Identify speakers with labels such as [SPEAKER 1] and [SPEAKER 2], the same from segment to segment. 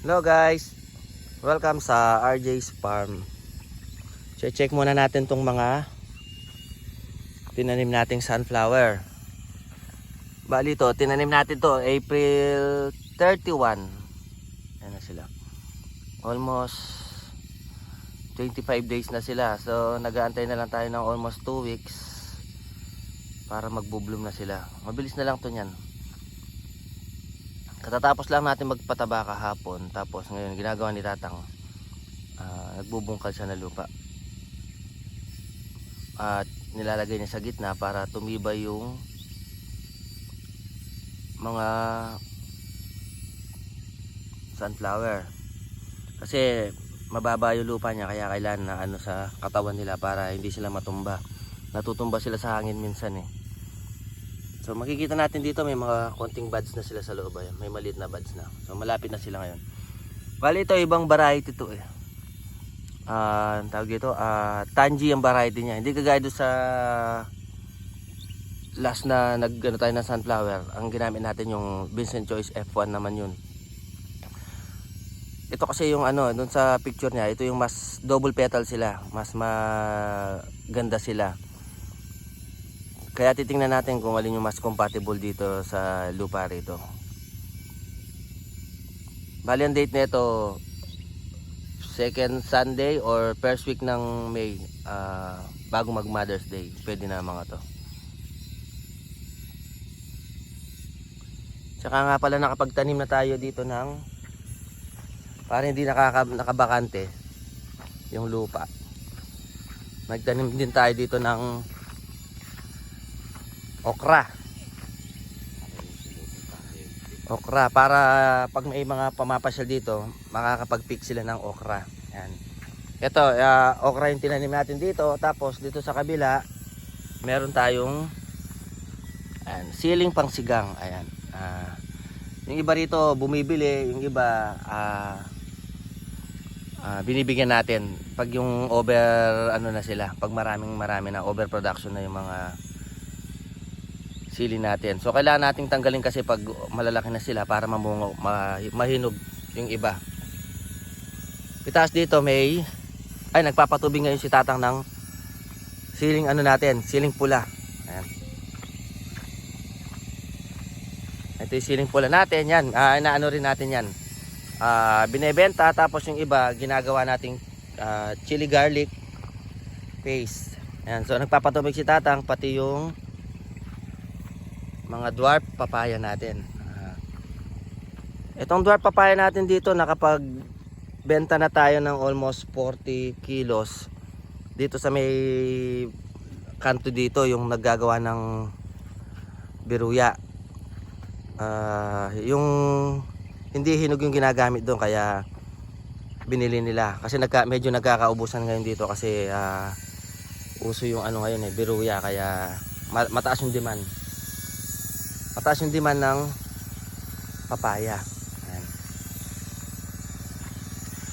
[SPEAKER 1] Hello guys, welcome sa RJ's Farm. Check muna natin tong mga tinanim nating sunflower. Bali to, tinanim natin to April 31. Ayan na sila. Almost 25 days na sila. So nag-aantay na lang tayo ng almost 2 weeks para magbo-bloom na sila. Mabilis na lang to niyan. Katatapos lang natin magpataba kahapon. Tapos ngayon ginagawa ni Tatang, nagbubungkal siya ng lupa at nilalagay niya sa gitna para tumibay yung mga sunflower. Kasi mababa yung lupa niya, kaya kailangan na sa katawan nila para hindi sila matumba. Natutumba sila sa hangin minsan eh. So makikita natin dito may mga konting buds na sila sa loob. Ayan, may maliit na buds na. So malapit na sila ngayon. Bali ito ibang variety to eh. Tawag dito, Tangy ang variety niya. Hindi kagaya doon sa last na tayo ng sunflower. Ang ginamit natin yung Vincent Choice F1 naman yun. Ito kasi yung doon sa picture niya, ito yung mas double petal sila. Mas maganda sila. Kaya titingnan natin kung alin yung mas compatible dito sa lupa rito. Bali ang date nito, second Sunday or first week ng May, bago mag Mother's Day. Pwede na mga to. Tsaka nga pala nakapagtanim na tayo dito ng para hindi nakabakante yung lupa. Nagtanim din tayo dito ng okra para pag may mga pamapasyal dito makakapag-pick sila ng okra. Yan. Ito okra yung tinanim natin dito. Tapos dito sa kabila meron tayong siling pangsigang. Ayan. Yung iba rito bumibili, yung iba binibigyan natin pag yung over na sila, pag marami na overproduction na yung mga sili natin. So kailangan nating tanggalin kasi pag malalaki na sila para mamungo, mahinog yung iba. Itaas dito may nagpapatubig ngayon si Tatang ng siling natin, siling pula. Ayan. Ito yung siling pula natin, yan. Inaano rin natin yan. Binebenta, tapos yung iba ginagawa nating chili garlic paste. Ayan. So nagpapatubig si Tatang pati yung mga dwarf papaya natin. Itong dwarf papaya natin dito, nakapagbenta na tayo ng almost 40 kilos dito sa may kanto dito, yung naggagawa ng biruya. Yung hindi hinog yung ginagamit doon, kaya binili nila kasi medyo nagkakaubusan ngayon dito kasi uso yung ngayon biruya, kaya mataas yung demand. Mataas yung demand ng papaya. Ayan.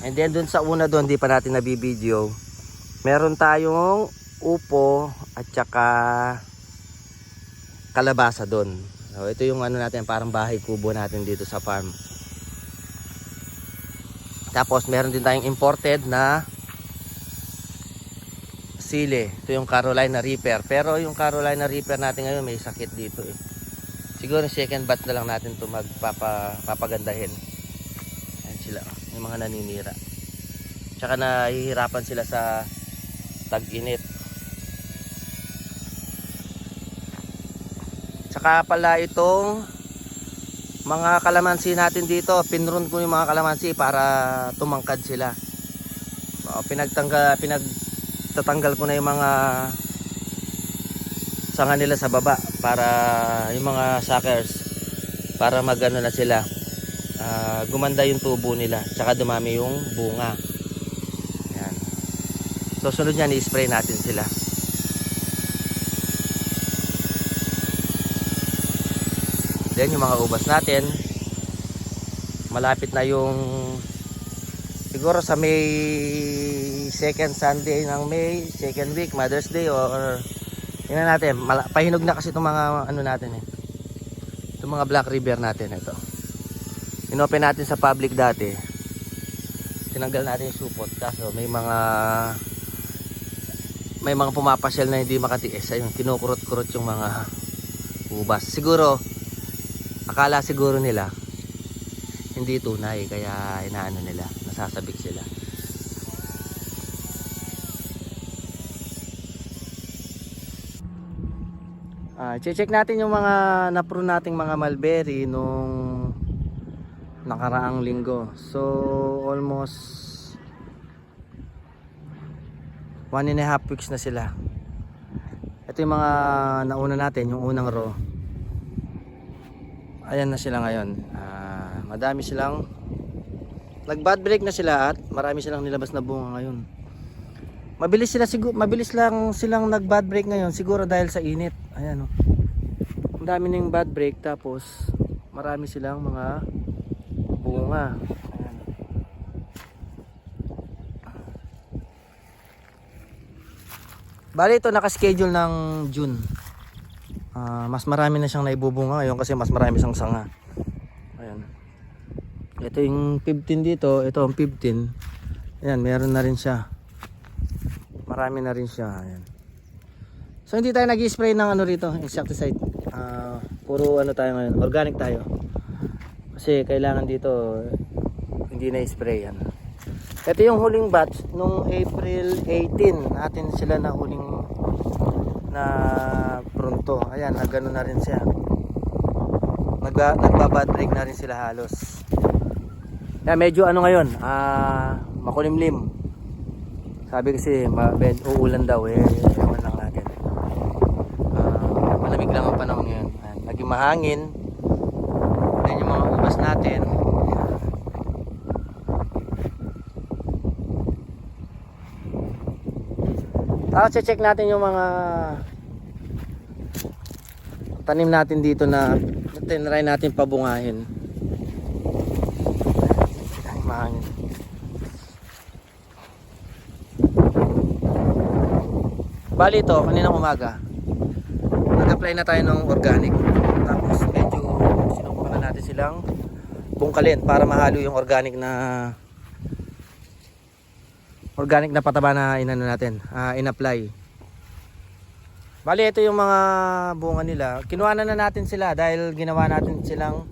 [SPEAKER 1] And then dun sa una doon, di pa natin nabibideo, meron tayong upo at saka kalabasa doon. So, ito yung natin, parang bahay kubo natin dito sa farm. Tapos meron din tayong imported na sili. Ito yung Carolina Reaper. Pero yung Carolina Reaper natin ngayon may sakit dito eh. Siguro second batch na lang natin ito papagandahin. Ayan sila, yung mga naninira. Tsaka nahihirapan sila sa tag-init. Tsaka pala itong mga kalamansi natin dito, pinrun ko yung mga kalamansi para tumangkad sila. Pinagtatanggal ko na yung mga sanga nila sa baba para yung mga suckers, para magano na sila, gumanda yung tubo nila, tsaka dumami yung bunga. Ayan. So sunod niyan i-spray natin sila. Then yung mga ubas natin, malapit na yung siguro sa May, second Sunday ng May, second week, Mother's Day, or tingnan natin, pahinog na kasi itong mga natin itong mga Black River natin. Ito inopen natin sa public dati, tinanggal natin yung supot. Kaso may mga pumapasyal na hindi makatiis. Ayun, kinukurot-kurot yung mga ubas. Siguro akala siguro nila hindi tunay, kaya inaano nila, nasasabik sila. Check natin yung mga napro nating mga mulberry nung nakaraang linggo. So almost 1.5 weeks na sila. Ito yung mga nauna natin, yung unang row. Ayan na sila ngayon. Madami silang nag bad break na sila at marami silang nilabas na bunga ngayon. Mabilis lang silang nag bad break ngayon, siguro dahil sa init. Ayan oh. Ang dami ning bad break, tapos marami silang mga bunga. Ayan. Bali ito naka-schedule ng June. Mas marami na siyang naibubunga ngayon kasi mas marami siyang sanga. Ayan. Ito yung 15 dito, ito ang 15. Ayan, meron na rin siya. Marami na rin siya. Ayan. So hindi tayo nag-spray ng ano rito, insecticide. Puro ano tayo ngayon, organic tayo. Kasi kailangan dito hindi na spray yan. Ito yung huling batch nung April 18 natin sila na huling na pronto. Ayan, nagano na rin siya. Nagbabad break na rin sila halos. Medyo ano ngayon, makulimlim. Sabi kasi uulan daw ewan lang natin. Malamig lang ang panahon ngayon. Naging mahangin. Ayan yung mga ubas natin. Tapos check natin yung mga tanim natin dito na tinry natin pabungahin. Mahangin. Bali ito, kaninang umaga nag-apply na tayo ng organic. Tapos medyo sinubukan na natin silang bungkalin para mahalo yung organic na pataba na inano natin, in-apply. Bali ito yung mga bunga nila. Kinuha na natin sila dahil ginawa natin silang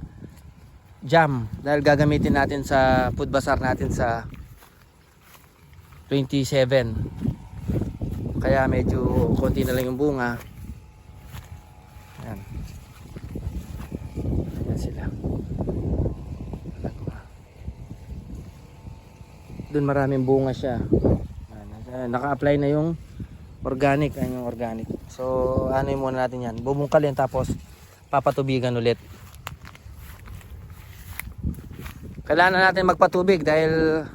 [SPEAKER 1] jam, dahil gagamitin natin sa food bazaar natin sa 27. Kaya medyo konti na lang yung bunga. Ayan. Ayan sila. Doon maraming bunga siya. Naka-apply na yung organic. Ayan yung organic. So ano yung muna natin yan, bubungkalin tapos papatubigan ulit. Kailangan natin magpatubig dahil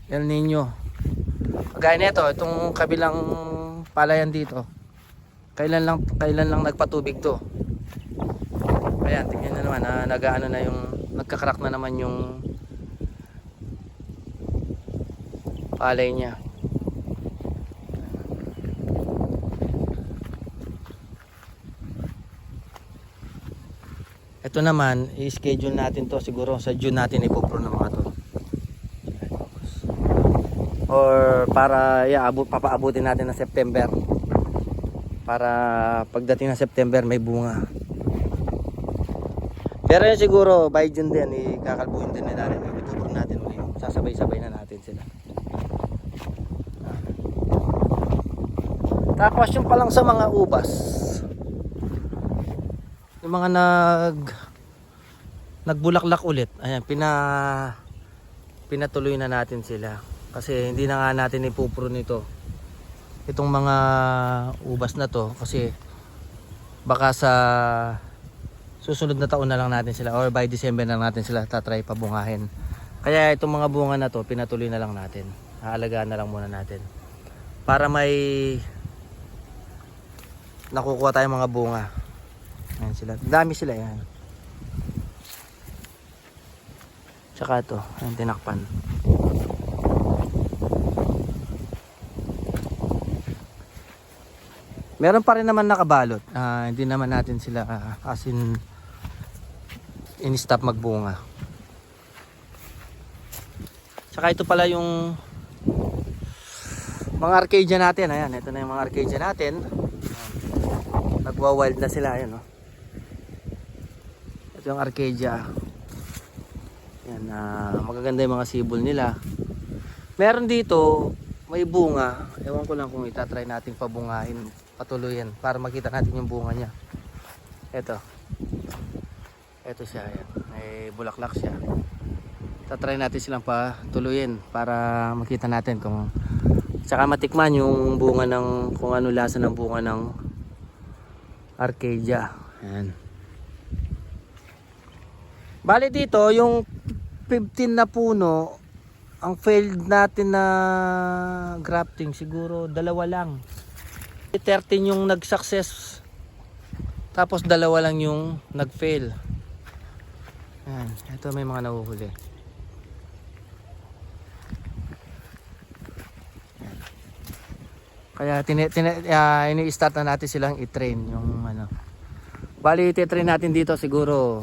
[SPEAKER 1] El Nino. Kagaya nito, itong kabilang palayan dito, kailan lang nagpatubig to. Ayan, tingnan nyo naman, nag-ano na yung, nagkakrak na naman yung palay niya. Ito naman, i-schedule natin to siguro sa June natin ipopro ng mga to. Or para papaabutin natin ng September. Para pagdating ng September may bunga. Pero yun siguro by June din, ikakalbuhin din natin. Ipopro natin ulit. Sasabay-sabay na natin sila. Tapos yung palang sa mga ubas, yung mga nagbulaklak ulit, ayan, pinatuloy na natin sila kasi hindi na nga natin ipupro nito itong mga ubas na to, kasi baka sa susunod na taon na lang natin sila or by December na natin sila tatry pabungahin. Kaya itong mga bunga na to pinatuloy na lang natin, aalagaan na lang muna natin para may nakukuha tayong mga bunga. Ayan sila. Dami sila yan. Tsaka ito. Ayan, tinakpan. Meron pa rin naman nakabalot. Hindi naman natin sila as in stop magbunga. Saka ito pala yung mga arcadia natin. Ayan, ito na yung mga arcadia natin. Nagwa-wild na sila, ayan, no? Ito yung arcadia. Ayan, magaganda yung mga sibol nila. Meron dito, may bunga. Ewan ko lang kung itatry natin pabungahin, patuloyin para makita natin yung bunga niya. Ito siya, ayan. May bulaklak siya. Tatry natin silang patuluyin para makita natin kung tsaka matikman yung bunga ng kung ano lasa ng bunga ng arcadia. Ayan. Bali dito yung 15 na puno, ang failed natin na grafting siguro dalawa lang. 13 yung nag-success. Tapos dalawa lang yung nag-fail. Ayan, ito may mga nahuhuli. Kaya ini-start na natin silang i-train yung ano. Bali i-train natin dito siguro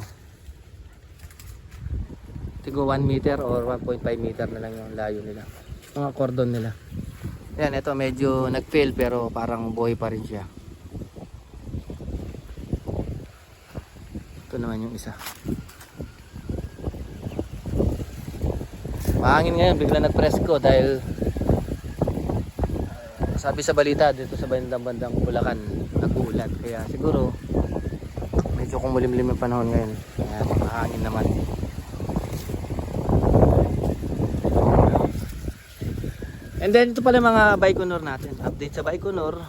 [SPEAKER 1] 1 meter or 1.5 meter na lang yung layo nila. Mga cordon nila. Yan, ito medyo nag-fail pero parang buhay pa rin siya. Ito naman yung isa. Mahangin ngayon, bigla nag-presko dahil sabi sa balita dito sa bandang Bulacan nag-uulan, kaya siguro medyo kumulimlim yung panahon ngayon. Ayan, mahangin naman. And then ito pala mga Baikonur natin, update sa Baikonur.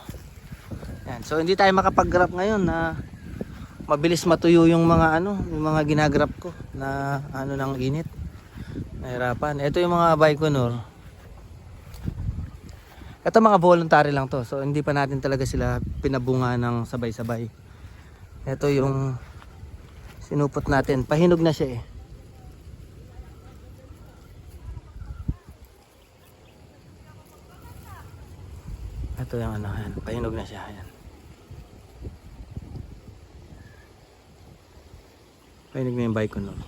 [SPEAKER 1] Ayan, so hindi tayo makapag-graph ngayon na mabilis matuyo yung mga yung mga ginagraph ko na ng init. Nahirapan. Ito yung mga Baikonur. Ito mga voluntary lang to. So hindi pa natin talaga sila pinabunga ng sabay-sabay. Ito yung sinupot natin. Pahinog na siya eh. Ito yung yan. Pahinog na siya. Ayan. Pahinog na yung Baikonur.